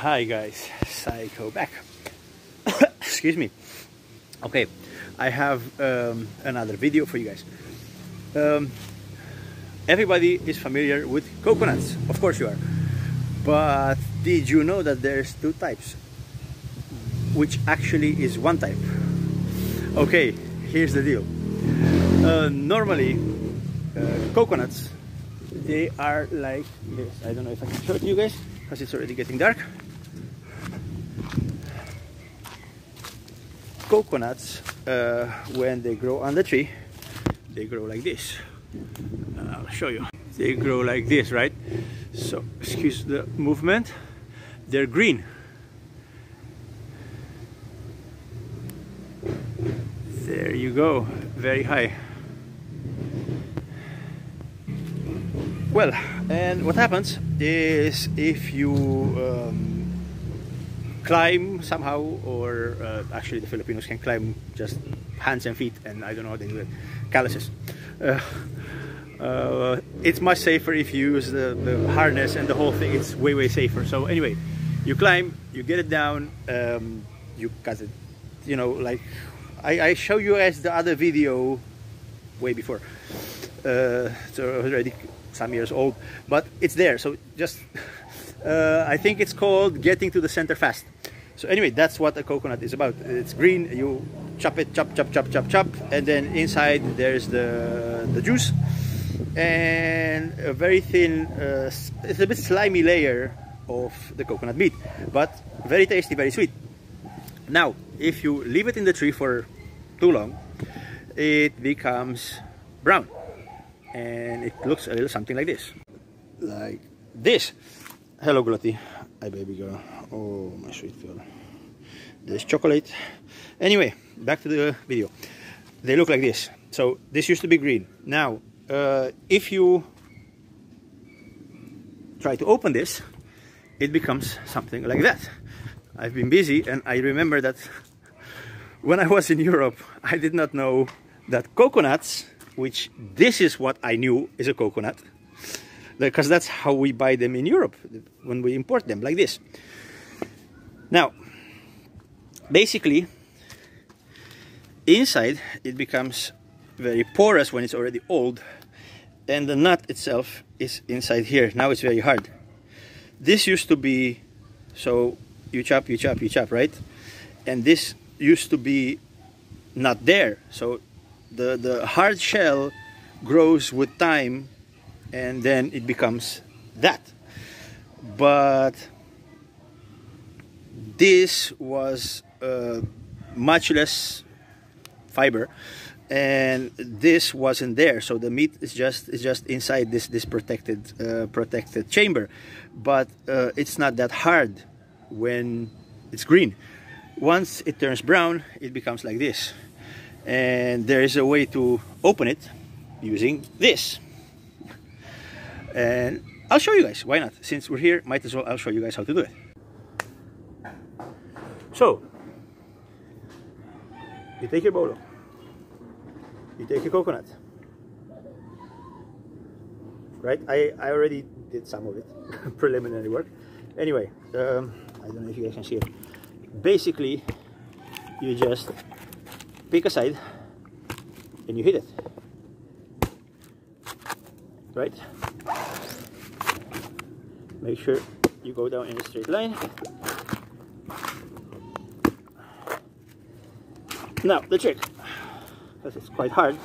Hi guys, Xyco back. Excuse me. Okay, I have another video for you guys. Everybody is familiar with coconuts, of course you are. But did you know that there's two types? Which actually is one type. Okay, here's the deal. Normally, coconuts, they are like this. I don't know if I can show it to you guys because it's already getting dark. Coconuts, when they grow on the tree, they grow like this. I'll show you. They grow like this, right? So, excuse the movement. They're green. There you go, very high. Well, and what happens is if you climb somehow, or actually the Filipinos can climb just hands and feet, and I don't know how they do it, calluses. It's much safer if you use the harness and the whole thing. It's way safer. So anyway, you climb, you get it down, you cut it, you know, like I show you guys the other video way before. So already some years old, but it's there. So just I think it's called getting to the center fast. So anyway, that's what a coconut is about. It's green. You chop it, chop, and then inside there's the juice and a very thin, it's a bit slimy layer of the coconut meat, but very tasty, very sweet. Now, if you leave it in the tree for too long, it becomes brown, and it looks a little something like this. Like this. Hello, Glotty. Hi, baby girl. Oh, my sweet girl. There's chocolate. Anyway, back to the video. They look like this. So this used to be green. Now, if you try to open this, it becomes something like that. I've been busy, and I remember that when I was in Europe, I did not know that coconuts, which this is what I knew is a coconut, because that's how we buy them in Europe when we import them, like this. Now, basically, inside it becomes very porous when it's already old, and the nut itself is inside here. Now it's very hard. This used to be, so you chop, right? And this used to be not there. So the hard shell grows with time, and then it becomes that. But this was much less fiber, and this wasn't there. So the meat is just inside this protected chamber, but it's not that hard when it's green. Once it turns brown, it becomes like this, and there is a way to open it using this. And I'll show you guys, why not? Since we're here, might as well I'll show you guys how to do it. So, you take your bolo, you take your coconut, right? I already did some of it, preliminary work. Anyway, I don't know if you guys can see it. Basically, you just pick a side and you hit it, right? Make sure you go down in a straight line. Now the trick, because it's quite hard,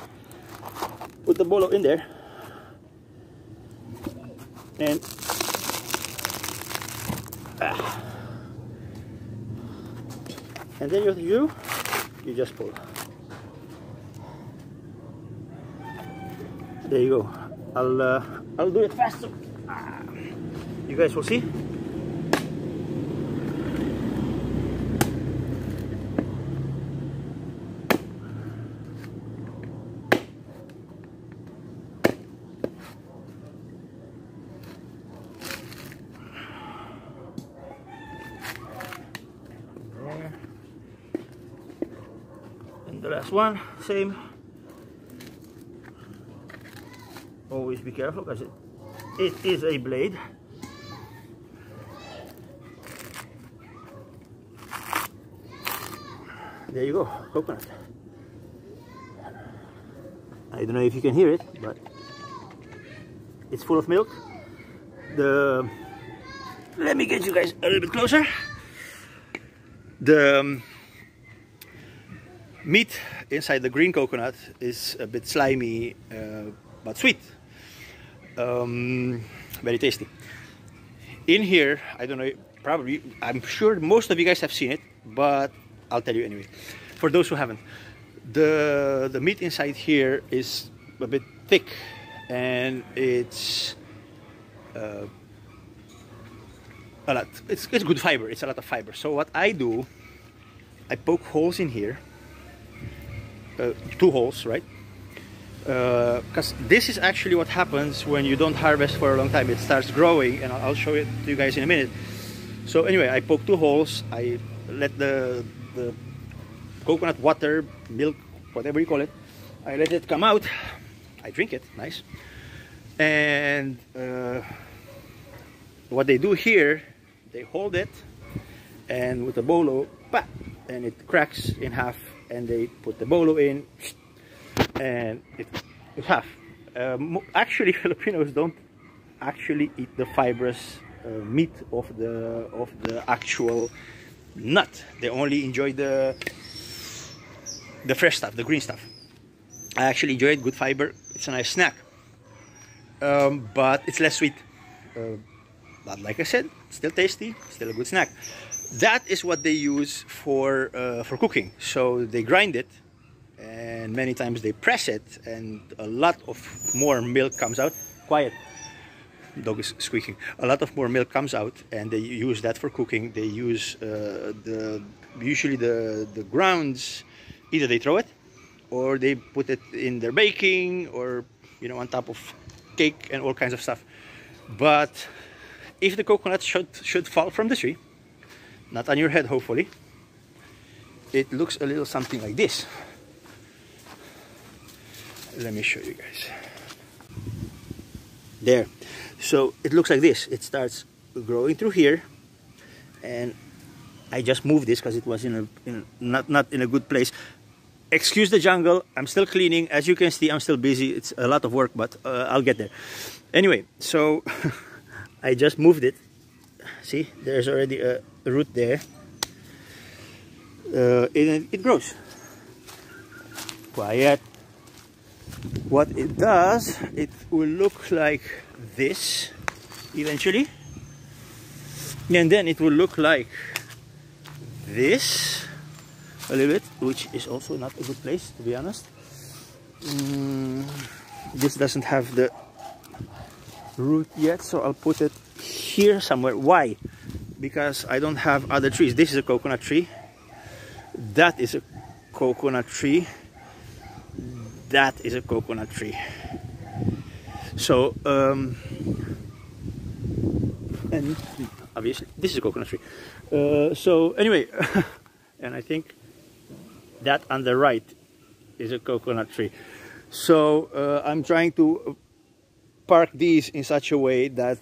put the bolo in there and then you just pull. There you go. I'll do it faster. You guys will see. There. And the last one, same. Always be careful because it is a blade. there you go, coconut. I don't know if you can hear it, but it's full of milk. Let me get you guys a little bit closer. The meat inside the green coconut is a bit slimy, but sweet. Very tasty. In here, I don't know, probably, I'm sure most of you guys have seen it, but I'll tell you anyway. For those who haven't, the meat inside here is a bit thick, and it's a lot. It's good fiber. It's a lot of fiber. So what I do, I poke holes in here, 2 holes, right? Because this is actually what happens when you don't harvest for a long time. It starts growing, and I'll show it to you guys in a minute. So anyway, I poke 2 holes. I let the coconut water, milk, whatever you call it, I let it come out. I drink it, nice. And what they do here, they hold it, and with a bolo, pop, and it cracks in half, and they put the bolo in, and it's half. Actually, Filipinos don't actually eat the fibrous meat of the actual nut. They only enjoy the fresh stuff, the green stuff. I actually enjoy it. Good fiber. It's a nice snack, but it's less sweet. But like I said, still tasty, still a good snack. That is what they use for cooking. So they grind it, and many times they press it, and a lot of more milk comes out. Quiet, dog is squeaking. A lot of more milk comes out, and they use that for cooking. They use usually the grounds. Either they throw it, or they put it in their baking, or on top of cake and all kinds of stuff. But if the coconut should fall from the tree, not on your head hopefully, it looks a little something like this. Let me show you guys. There. So it looks like this. It starts growing through here, and I just moved this because it was not in a good place. Excuse the jungle, I'm still cleaning. As you can see, I'm still busy. It's a lot of work, but I'll get there. Anyway, so I just moved it. See, there's already a root there. It grows. Quiet. What it does, it will look like this eventually. And then it will look like this a little bit, which is also not a good place, to be honest. This doesn't have the root yet, so I'll put it here somewhere. Why? Because I don't have other trees. This is a coconut tree. That is a coconut tree. That is a coconut tree. So, and obviously this is a coconut tree. So anyway, and I think that on the right is a coconut tree. So I'm trying to park these in such a way that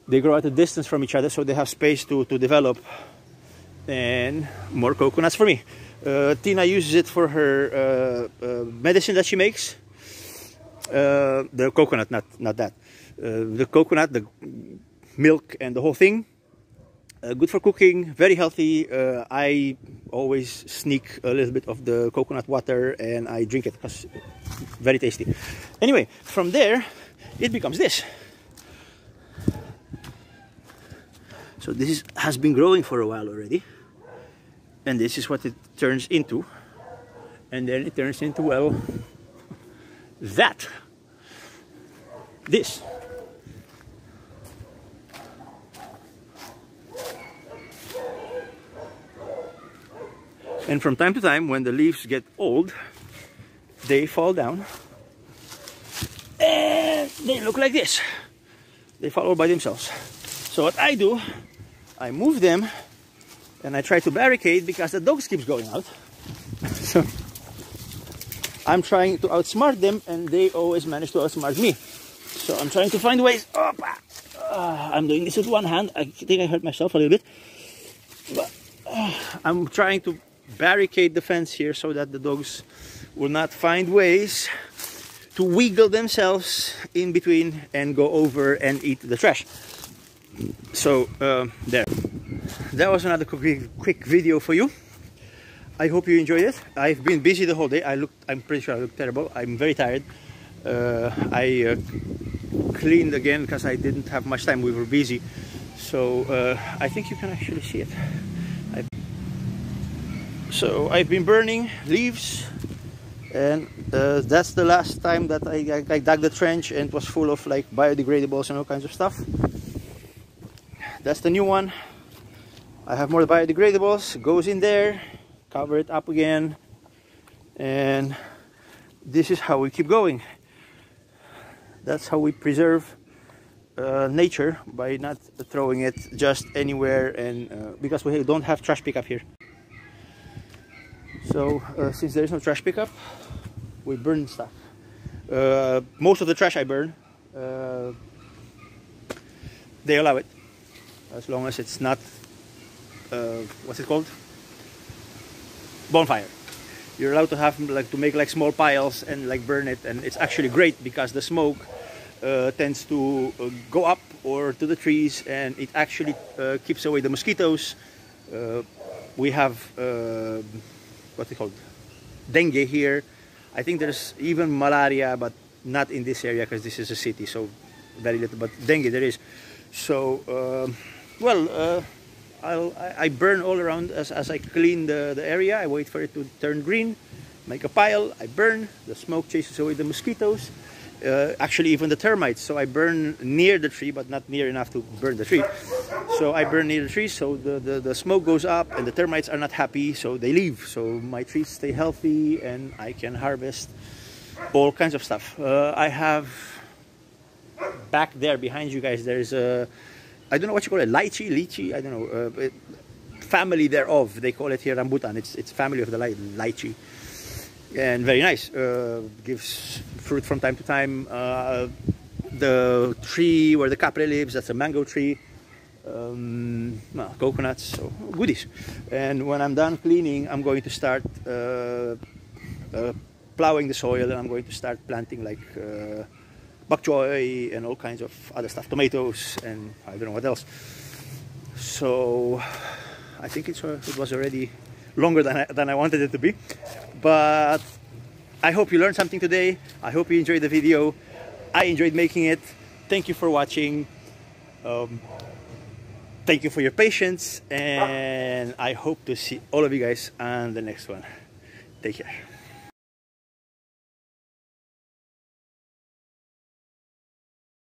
they grow at a distance from each other, so they have space to develop, and more coconuts for me. Tina uses it for her medicine that she makes. The coconut, not that. The coconut, the milk, and the whole thing. Good for cooking, very healthy. I always sneak a little bit of the coconut water and I drink it because it's very tasty. Anyway, from there, it becomes this. So this has been growing for a while already. And this is what it turns into. And then it turns into, well, that. This. And from time to time, when the leaves get old, they fall down. And they look like this. They fall all by themselves. So what I do, I move them and I try to barricade because the dogs keeps going out. So I'm trying to outsmart them and they always manage to outsmart me. So I'm trying to find ways. I'm doing this with one hand. I think I hurt myself a little bit. But I'm trying to barricade the fence here so that the dogs will not find ways to wiggle themselves in between and go over and eat the trash. So there. That was another quick video for you. I hope you enjoyed it. I've been busy the whole day. I'm pretty sure I look terrible. I'm very tired. I cleaned again because I didn't have much time. We were busy. So I think you can actually see it. So I've been burning leaves, and that's the last time that I dug the trench, and it was full of like biodegradables and all kinds of stuff. That's the new one. I have more biodegradables. Goes in there, cover it up again, and this is how we keep going. That's how we preserve nature, by not throwing it just anywhere, and because we don't have trash pickup here. So since there is no trash pickup, we burn stuff. Most of the trash I burn, they allow it, as long as it's not what's it called, bonfire. You're allowed to have to make like small piles and like burn it, and it's actually great because the smoke tends to go up or to the trees, and it actually keeps away the mosquitoes. We have what's it called, dengue here. I think there's even malaria, but not in this area because this is a city, so very little. But dengue there is. So I burn all around as I clean the area. I wait for it to turn green, make a pile, I burn. The smoke chases away the mosquitoes, actually even the termites. So I burn near the tree, but not near enough to burn the tree. So I burn near the tree, so the smoke goes up, and the termites are not happy, so they leave. So my trees stay healthy, and I can harvest all kinds of stuff. I have back there behind you guys, there's a, I don't know what you call it, lychee, I don't know, family thereof. They call it here rambutan. It's family of the lychee, and very nice. Gives fruit from time to time. The tree where the capre lives, that's a mango tree. Coconuts, so goodies. And when I'm done cleaning, I'm going to start plowing the soil, and I'm going to start planting like bok choy and all kinds of other stuff, tomatoes, and I don't know what else. So I think it was already longer than I wanted it to be, but I hope you learned something today. I hope you enjoyed the video. I enjoyed making it. Thank you for watching. Thank you for your patience, and I hope to see all of you guys on the next one. Take care.